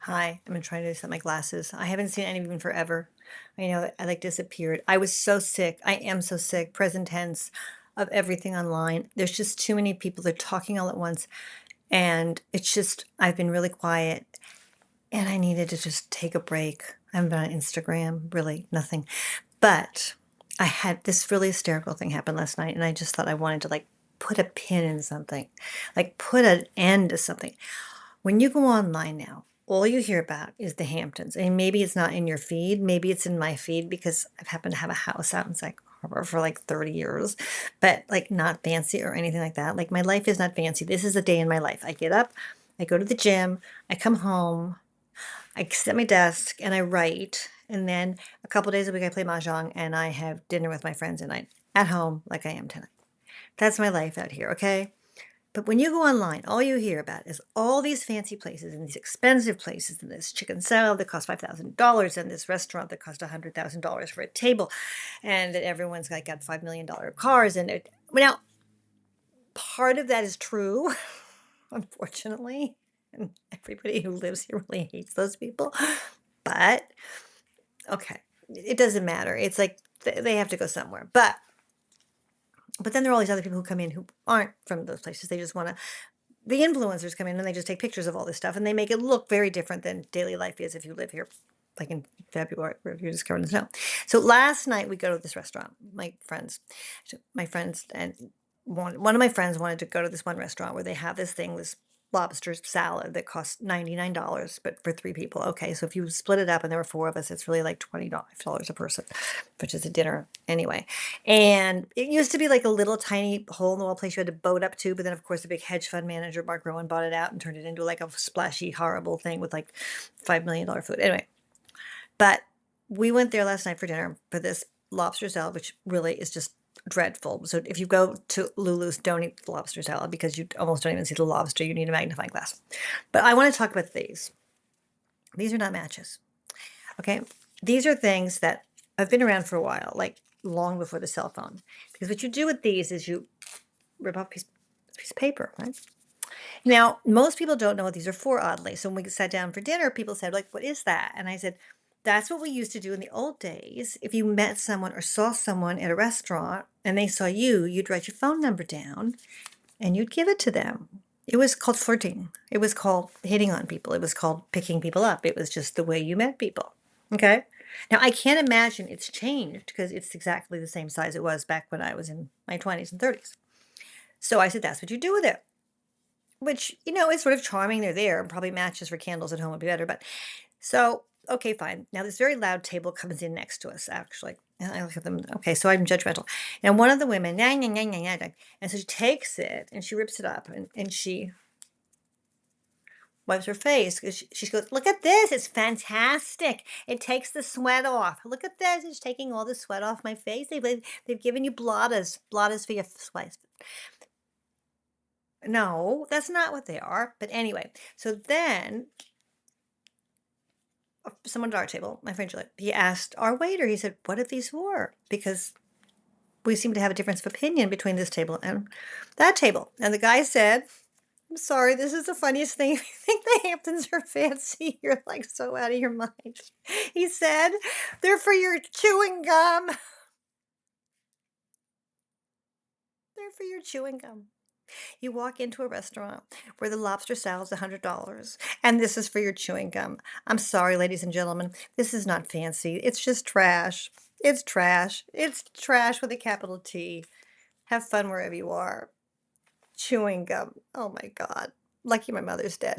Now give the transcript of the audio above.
Hi, I've been trying to set my glasses. I haven't seen any of them forever. I know I like disappeared. I was so sick. I am so sick, present tense, of everything online. There's just too many people. They're talking all at once. And it's just, I've been really quiet and I needed to just take a break. I haven't been on Instagram, really, nothing. But I had this really hysterical thing happen last night and I just thought I wanted to like put a pin in something, like put an end to something. When you go online now, all you hear about is the Hamptons. And maybe it's not in your feed. Maybe it's in my feed because I've happened to have a house out in Sag Harbor for like 30 years, but like not fancy or anything like that. Like my life is not fancy. This is a day in my life. I get up, I go to the gym, I come home, I sit at my desk and I write. And then a couple days a week I play mahjong and I have dinner with my friends at night at home like I am tonight. That's my life out here, okay? But when you go online, all you hear about is all these fancy places and these expensive places and this chicken salad that costs $5,000 and this restaurant that costs $100,000 for a table and that everyone's got $5 million cars and it. Well, now, part of that is true, unfortunately. And everybody who lives here really hates those people. But, okay, it doesn't matter. It's like they have to go somewhere. But then there are all these other people who come in who aren't from those places. They just want to the influencers come in and they just take pictures of all this stuff and they make it look very different than daily life is if you live here, like in February, where you're just covered in snow. So last night we go to this restaurant. My friends and one of my friends wanted to go to this one restaurant where they have this thing, this lobster salad that costs $99, but for three people. Okay, so if you split it up and there were four of us, it's really like $25 a person, which is a dinner anyway. And it used to be like a little tiny hole in the wall place you had to boat up to, but then of course the big hedge fund manager Mark Rowan bought it out and turned it into like a splashy, horrible thing with like $5 million food. Anyway, but we went there last night for dinner for this lobster salad, which really is just dreadful. So if you go to Lulu's, don't eat the lobster salad because you almost don't even see the lobster. You need a magnifying glass. But I want to talk about these. These are not matches. Okay. These are things that have been around for a while, like long before the cell phone. Because what you do with these is you rip off a piece of paper, right? Now, most people don't know what these are for, oddly. So when we sat down for dinner, people said, like, what is that? And I said, that's what we used to do in the old days. If you met someone or saw someone at a restaurant and they saw you, you'd write your phone number down and you'd give it to them. It was called flirting. It was called hitting on people. It was called picking people up. It was just the way you met people. Okay. Now, I can't imagine it's changed because it's exactly the same size it was back when I was in my 20s and 30s. So I said, that's what you do with it, which, is sort of charming. They're there and probably matches for candles at home would be better. But so, okay, fine. Now, this very loud table comes in next to us, actually. And I look at them. Okay, so I'm judgmental. And one of the women, nah, nah, nah, nah, nah, nah, and so she takes it and she rips it up and she wipes her face because she goes, look at this. It's fantastic. It takes the sweat off. Look at this. It's taking all the sweat off my face. They've given you bladders for your sweat. No, that's not what they are. But anyway, so then someone at our table, my friend Julie, he asked our waiter, he said, what are these for? Because we seem to have a difference of opinion between this table and that table. And the guy said, I'm sorry, this is the funniest thing. If you think the Hamptons are fancy, you're like so out of your mind. He said, they're for your chewing gum. They're for your chewing gum. You walk into a restaurant where the lobster salad's $100 and this is for your chewing gum. I'm sorry, ladies and gentlemen, this is not fancy. It's just trash. It's trash. It's trash with a capital T. Have fun wherever you are. Chewing gum. Oh my God. Lucky my mother's dead.